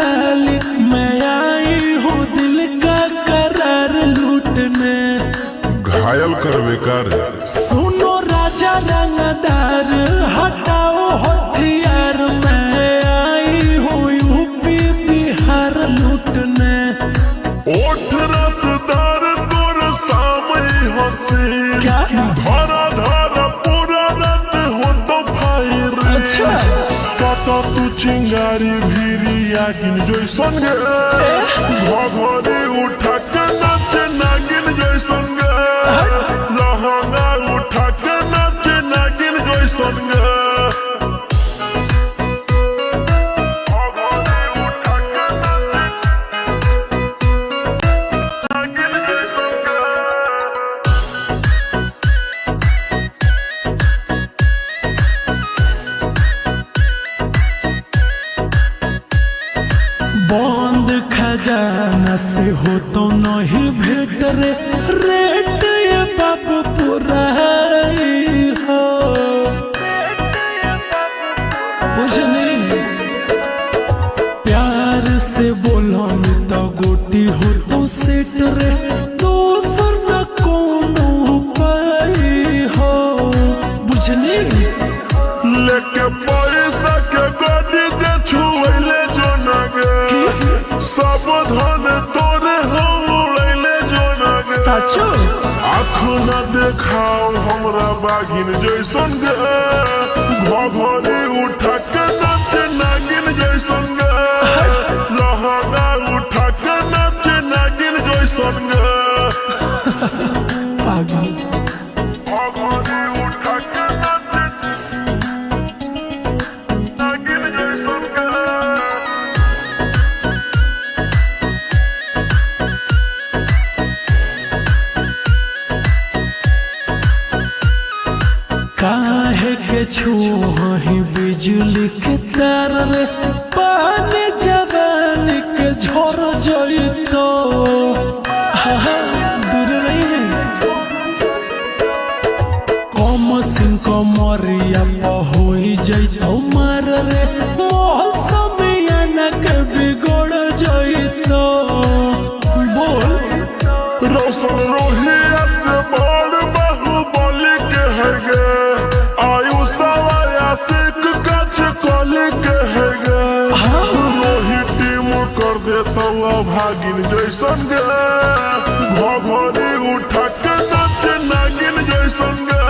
लाली, मैं आई हूँ दिल का करार लूटने। घायल कर बेकार। सुनो राजा रंगदार, हटाओ हथियार, मैं आई हूँ यूपी बिहार लूटने। ओठ रसदार तोर सामई हसीन, धारा धारा पूरा रात हो तो फायर। अच्छा सटा तू चिंगारी भीरी आगिन जैसन गे, घघरी उठा के नाचे नागिन जैसन गे, लहंगा उठा के नाचे नागिन जैसन गे। बंद खजाना से हो तो नहीं भेट रे, रेट ये बाप पूरा हो बुझनी। प्यार से बोलो तो गोटी हो तो सेट रे, दोसर न कोनो पाई हो बुझनी। लेके पैसा के गाड़ी दे छुएले जो ना गे, सब धन तोरे हो उड़ैले जो ना गे। सचो आँख न देखाओ हमरा बागिन जैसन गे, घघरी उठा के नाचे नागिन जैसन गे, लहंगा उठा के नाचे नागिन जैसन गे। पागल घघरी उठा के नाचे नागिन जैसन गे। काहे के छुही बिजली के तार रे, पानी जवानी के झोर जइतो। दूर रही है कम सिंह कमरिया पहुई जइतो मार रे, मौसमिया न के बिगड़ जइतो। बोल रोशन रोहिया से बड़ बाहुबली के है गे, आयु सवाया सिख कच कली के है गे। रोहित टीम कर देता भागिन जैसन गे, घघरी उठा के नाचे नागिन जैसन गे,